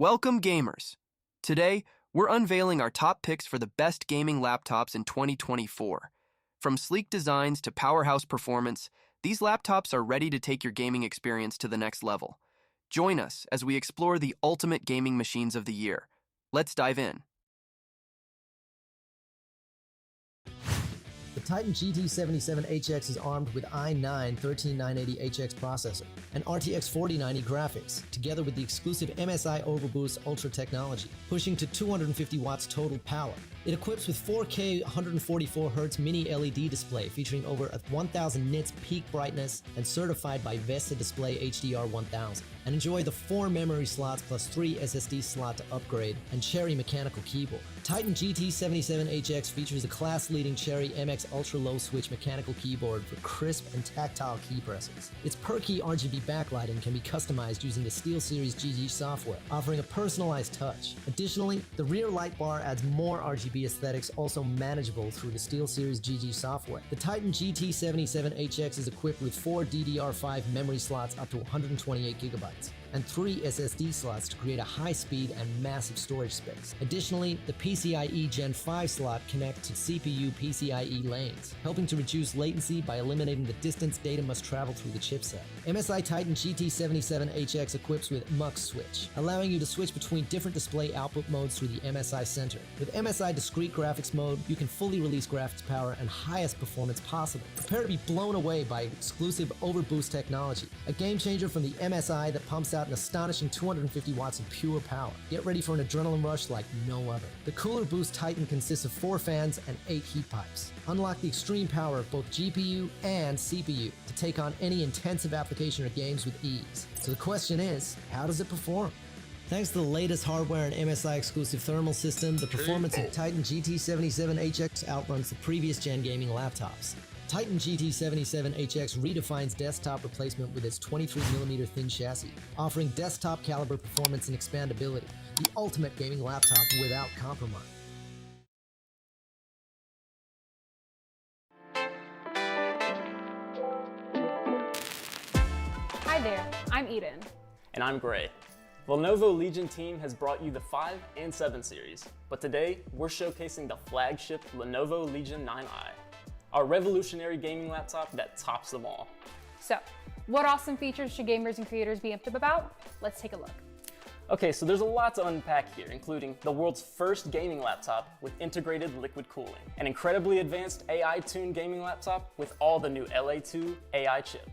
Welcome, gamers! Today, we're unveiling our top picks for the best gaming laptops in 2024. From sleek designs to powerhouse performance, these laptops are ready to take your gaming experience to the next level. Join us as we explore the ultimate gaming machines of the year. Let's dive in. The Titan GT77 HX is armed with i9-13980HX processor and RTX 4090 graphics, together with the exclusive MSI Overboost Ultra technology, pushing to 250 watts total power. It equips with 4K 144Hz mini LED display featuring over 1000 nits peak brightness and certified by VESA Display HDR 1000. And enjoy the 4 memory slots plus 3 SSD slot to upgrade and Cherry mechanical keyboard. Titan GT77 HX features a class-leading Cherry MX ultra-low switch mechanical keyboard for crisp and tactile key presses. Its perky RGB backlighting can be customized using the SteelSeries GG software, offering a personalized touch. Additionally, the rear light bar adds more RGB aesthetics, also manageable through the SteelSeries GG software. The Titan GT77 HX is equipped with 4 DDR5 memory slots up to 128GB and 3 SSD slots to create a high-speed and massive storage space. Additionally, the PCIe Gen 5 slot connects to CPU PCIe lanes, helping to reduce latency by eliminating the distance data must travel through the chipset. MSI Titan GT77 HX equips with MUX switch, allowing you to switch between different display output modes through the MSI Center. With MSI Discrete Graphics mode, you can fully release graphics power and highest performance possible. Prepare to be blown away by exclusive Overboost technology, a game changer from the MSI that pumps out an astonishing 250 watts of pure power. Get ready for an adrenaline rush like no other. The Cooler Boost Titan consists of 4 fans and 8 heat pipes. Unlock the extreme power of both GPU and CPU to take on any intensive application or games with ease. So the question is, how does it perform? Thanks to the latest hardware and MSI exclusive thermal system, the performance of Titan GT77 HX outruns the previous gen gaming laptops. Titan GT77 HX redefines desktop replacement with its 23mm thin chassis, offering desktop caliber performance and expandability, the ultimate gaming laptop without compromise. Hi there, I'm Eden. And I'm Gray. The Lenovo Legion team has brought you the 5 and 7 series, but today we're showcasing the flagship Lenovo Legion 9i, our revolutionary gaming laptop that tops them all. So, what awesome features should gamers and creators be amped up about? Let's take a look. Okay, so there's a lot to unpack here, including the world's first gaming laptop with integrated liquid cooling, an incredibly advanced AI-tuned gaming laptop with all the new LA2 AI chip,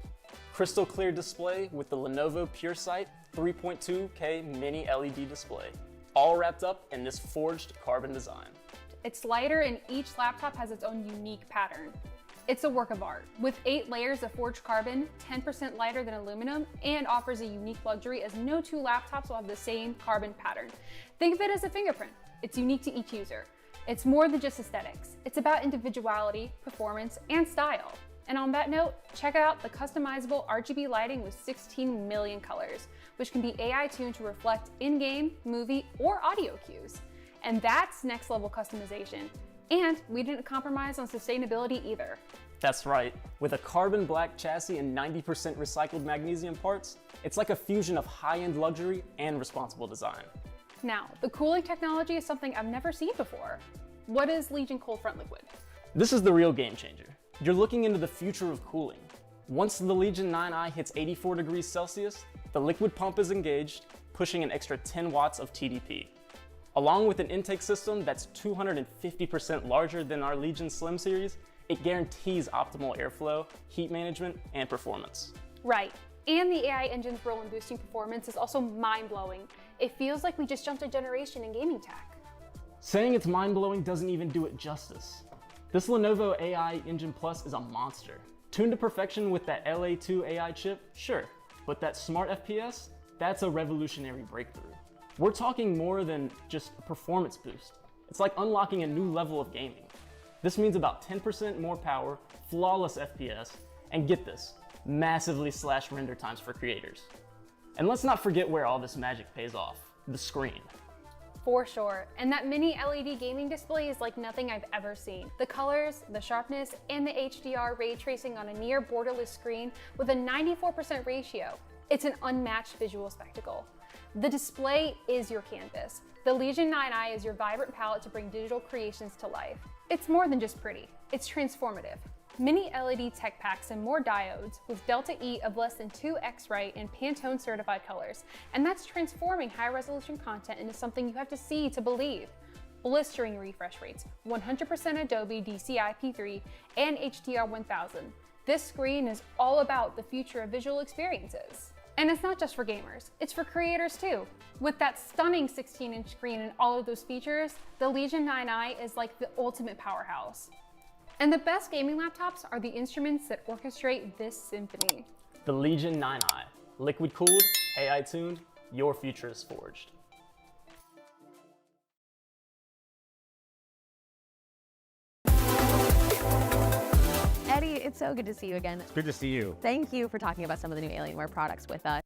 crystal clear display with the Lenovo PureSight 3.2K mini LED display, all wrapped up in this forged carbon design. It's lighter and each laptop has its own unique pattern. It's a work of art, with 8 layers of forged carbon, 10% lighter than aluminum, and offers a unique luxury as no 2 laptops will have the same carbon pattern. Think of it as a fingerprint. It's unique to each user. It's more than just aesthetics. It's about individuality, performance, and style. And on that note, check out the customizable RGB lighting with 16 million colors, which can be AI tuned to reflect in-game, movie, or audio cues. And that's next level customization. And we didn't compromise on sustainability either. That's right. With a carbon black chassis and 90% recycled magnesium parts, it's like a fusion of high-end luxury and responsible design. Now, the cooling technology is something I've never seen before. What is Legion Cold Front Liquid? This is the real game changer. You're looking into the future of cooling. Once the Legion 9i hits 84 degrees Celsius, the liquid pump is engaged, pushing an extra 10 watts of TDP. Along with an intake system that's 250% larger than our Legion Slim series, it guarantees optimal airflow, heat management, and performance. Right, and the AI engine's role in boosting performance is also mind-blowing. It feels like we just jumped a generation in gaming tech. Saying it's mind-blowing doesn't even do it justice. This Lenovo AI Engine Plus is a monster. Tuned to perfection with that LA2 AI chip, sure, but that smart FPS, that's a revolutionary breakthrough. We're talking more than just a performance boost. It's like unlocking a new level of gaming. This means about 10% more power, flawless FPS, and get this, massively slashed render times for creators. And let's not forget where all this magic pays off, the screen. For sure, and that mini LED gaming display is like nothing I've ever seen. The colors, the sharpness, and the HDR ray tracing on a near borderless screen with a 94% ratio. It's an unmatched visual spectacle. The display is your canvas. The Legion 9i is your vibrant palette to bring digital creations to life. It's more than just pretty, it's transformative. Mini LED tech packs and more diodes with delta E of less than 2x right in Pantone certified colors. And that's transforming high resolution content into something you have to see to believe. Blistering refresh rates, 100% Adobe DCI-P3 and HDR1000. This screen is all about the future of visual experiences. And it's not just for gamers, it's for creators too. With that stunning 16-inch screen and all of those features, the Legion 9i is like the ultimate powerhouse. And the best gaming laptops are the instruments that orchestrate this symphony. The Legion 9i, liquid cooled, AI tuned, your future is forged. Eddie, it's so good to see you again. It's good to see you. Thank you for talking about some of the new Alienware products with us.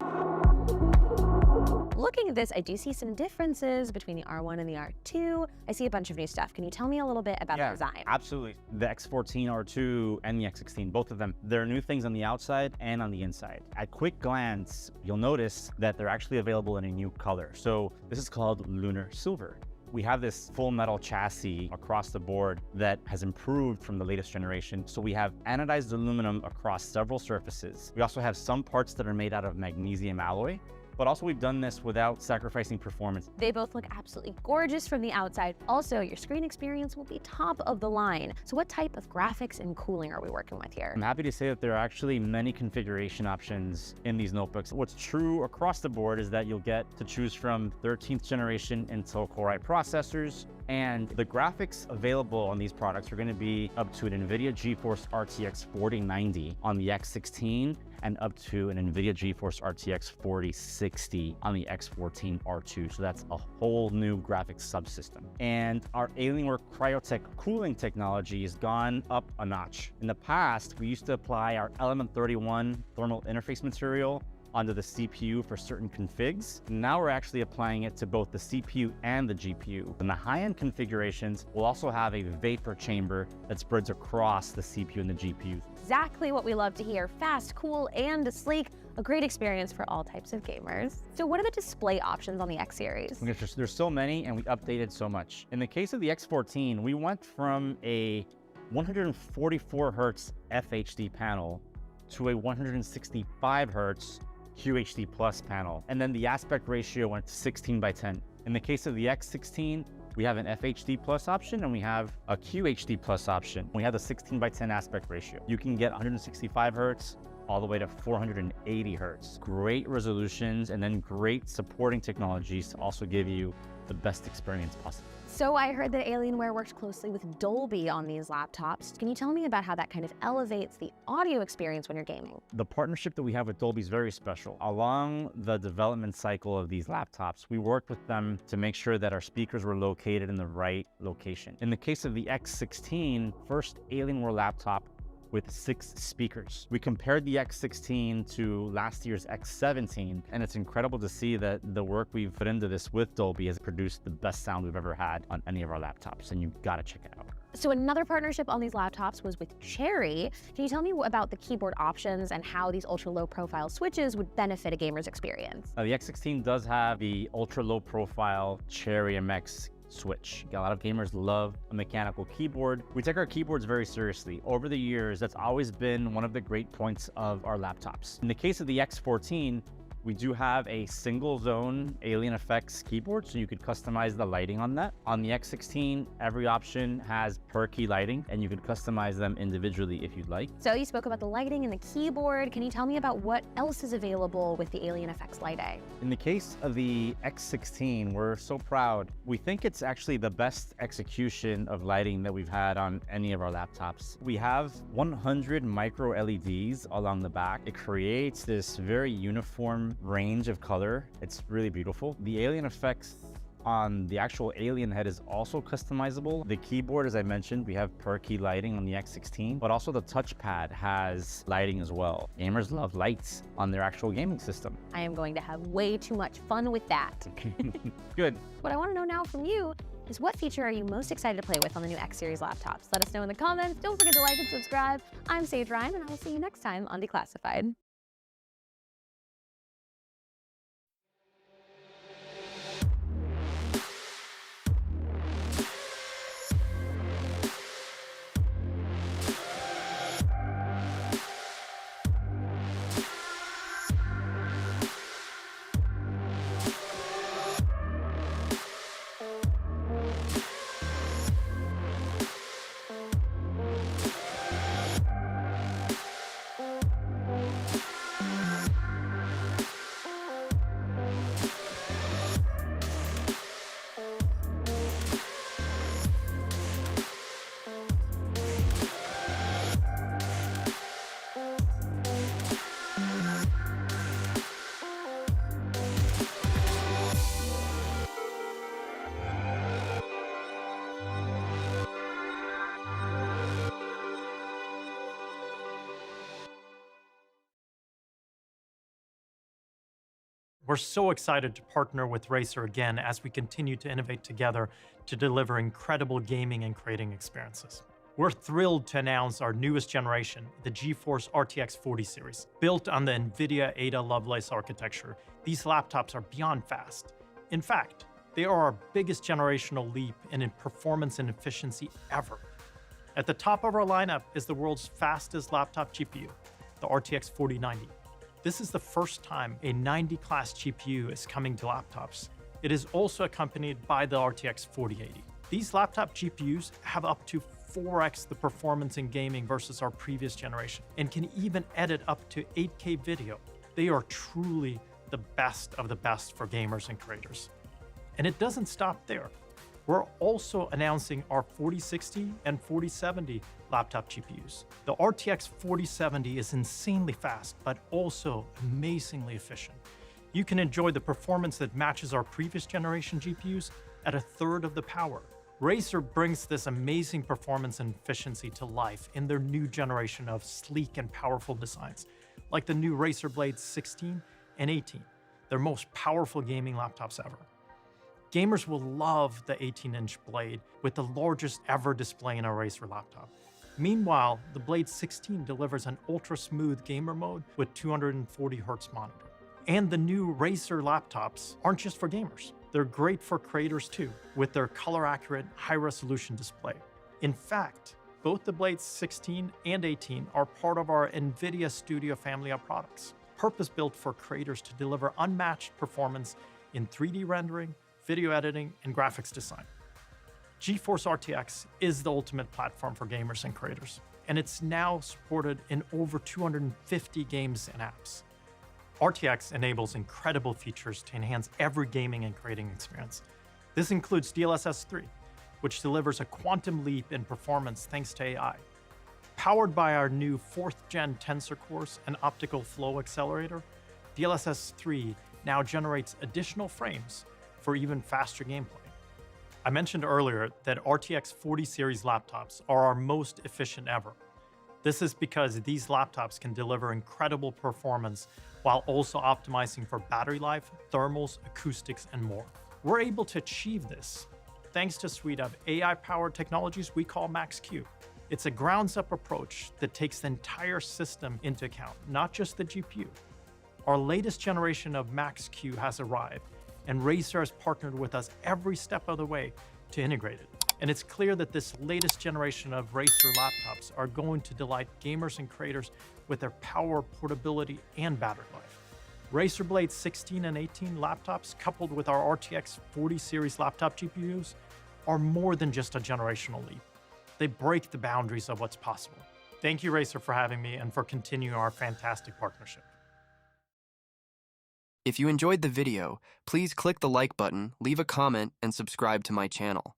Looking at this, I do see some differences between the R1 and the R2. I see a bunch of new stuff. Can you tell me a little bit about the design? Absolutely. The X14 R2 and the X16, both of them, there are new things on the outside and on the inside. At quick glance, you'll notice that they're actually available in a new color. So this is called Lunar Silver. We have this full metal chassis across the board that has improved from the latest generation. So we have anodized aluminum across several surfaces. We also have some parts that are made out of magnesium alloy, but also we've done this without sacrificing performance. They both look absolutely gorgeous from the outside. Also, your screen experience will be top of the line. So what type of graphics and cooling are we working with here? I'm happy to say that there are actually many configuration options in these notebooks. What's true across the board is that you'll get to choose from 13th generation Intel Core i processors, and the graphics available on these products are going to be up to an Nvidia GeForce RTX 4090 on the X16 and up to an Nvidia GeForce RTX 4060 on the X14 R2. So that's a whole new graphics subsystem. And our Alienware Cryotech cooling technology has gone up a notch. In the past, we used to apply our Element 31 thermal interface material onto the CPU for certain configs. Now we're actually applying it to both the CPU and the GPU. In the high-end configurations, we'll also have a vapor chamber that spreads across the CPU and the GPU. Exactly what we love to hear. Fast, cool, and sleek. A great experience for all types of gamers. So what are the display options on the X series? There's so many, and we updated so much. In the case of the X14, we went from a 144 Hertz FHD panel to a 165 Hertz QHD Plus panel. And then the aspect ratio went to 16:10. In the case of the X16, we have an FHD Plus option and we have a QHD Plus option. We have the 16:10 aspect ratio. You can get 165 Hertz all the way to 480 Hertz. Great resolutions and then great supporting technologies to also give you the best experience possible. So I heard that Alienware works closely with Dolby on these laptops. Can you tell me about how that kind of elevates the audio experience when you're gaming? The partnership that we have with Dolby is very special. Along the development cycle of these laptops, we worked with them to make sure that our speakers were located in the right location. In the case of the X16, first Alienware laptop with 6 speakers. We compared the X16 to last year's X17, and it's incredible to see that the work we've put into this with Dolby has produced the best sound we've ever had on any of our laptops, and you've got to check it out. So another partnership on these laptops was with Cherry. Can you tell me about the keyboard options and how these ultra low profile switches would benefit a gamer's experience? The X16 does have the ultra low profile Cherry MX switch. A lot of gamers love a mechanical keyboard. We take our keyboards very seriously. Over the years, that's always been one of the great points of our laptops. In the case of the X14, we do have a single zone Alien Effects keyboard, so you could customize the lighting on that. On the X16, every option has per key lighting, and you could customize them individually if you'd like. So you spoke about the lighting and the keyboard. Can you tell me about what else is available with the Alien Effects lighting? In the case of the X16, we're so proud. We think it's actually the best execution of lighting that we've had on any of our laptops. We have 100 micro LEDs along the back. It creates this very uniform range of color. It's really beautiful. The Alien Effects on the actual Alien head is also customizable. The keyboard, as I mentioned, we have per key lighting on the X16, but also the touchpad has lighting as well. Gamers love lights on their actual gaming system. I am going to have way too much fun with that. Good. What I want to know now from you is what feature are you most excited to play with on the new X series laptops? Let us know in the comments. Don't forget to like and subscribe. I'm Sage Ryan, and I will see you next time on Declassified. We're so excited to partner with Razer again as we continue to innovate together to deliver incredible gaming and creating experiences. We're thrilled to announce our newest generation, the GeForce RTX 40 series. Built on the Nvidia Ada Lovelace architecture, these laptops are beyond fast. In fact, they are our biggest generational leap in performance and efficiency ever. At the top of our lineup is the world's fastest laptop GPU, the RTX 4090. This is the first time a 90-class GPU is coming to laptops. It is also accompanied by the RTX 4080. These laptop GPUs have up to 4x the performance in gaming versus our previous generation, and can even edit up to 8K video. They are truly the best of the best for gamers and creators. And it doesn't stop there. We're also announcing our 4060 and 4070 laptop GPUs. The RTX 4070 is insanely fast, but also amazingly efficient. You can enjoy the performance that matches our previous generation GPUs at 1/3 of the power. Razer brings this amazing performance and efficiency to life in their new generation of sleek and powerful designs, like the new Razer Blade 16 and 18, their most powerful gaming laptops ever. Gamers will love the 18-inch Blade with the largest ever display in a Razer laptop. Meanwhile, the Blade 16 delivers an ultra-smooth gamer mode with 240Hz monitor. And the new Razer laptops aren't just for gamers. They're great for creators too, with their color-accurate, high-resolution display. In fact, both the Blade 16 and 18 are part of our Nvidia Studio family of products, purpose-built for creators to deliver unmatched performance in 3D rendering, video editing, and graphics design. GeForce RTX is the ultimate platform for gamers and creators, and it's now supported in over 250 games and apps. RTX enables incredible features to enhance every gaming and creating experience. This includes DLSS 3, which delivers a quantum leap in performance thanks to AI. Powered by our new 4th-gen Tensor cores and optical flow accelerator, DLSS 3 now generates additional frames for even faster gameplay. I mentioned earlier that RTX 40 series laptops are our most efficient ever. This is because these laptops can deliver incredible performance while also optimizing for battery life, thermals, acoustics, and more. We're able to achieve this thanks to a suite of AI-powered technologies we call Max-Q. It's a grounds-up approach that takes the entire system into account, not just the GPU. Our latest generation of Max-Q has arrived, and Razer has partnered with us every step of the way to integrate it. And it's clear that this latest generation of Razer laptops are going to delight gamers and creators with their power, portability, and battery life. Razer Blade 16 and 18 laptops, coupled with our RTX 40 series laptop GPUs, are more than just a generational leap. They break the boundaries of what's possible. Thank you, Razer, for having me and for continuing our fantastic partnership. If you enjoyed the video, please click the like button, leave a comment, and subscribe to my channel.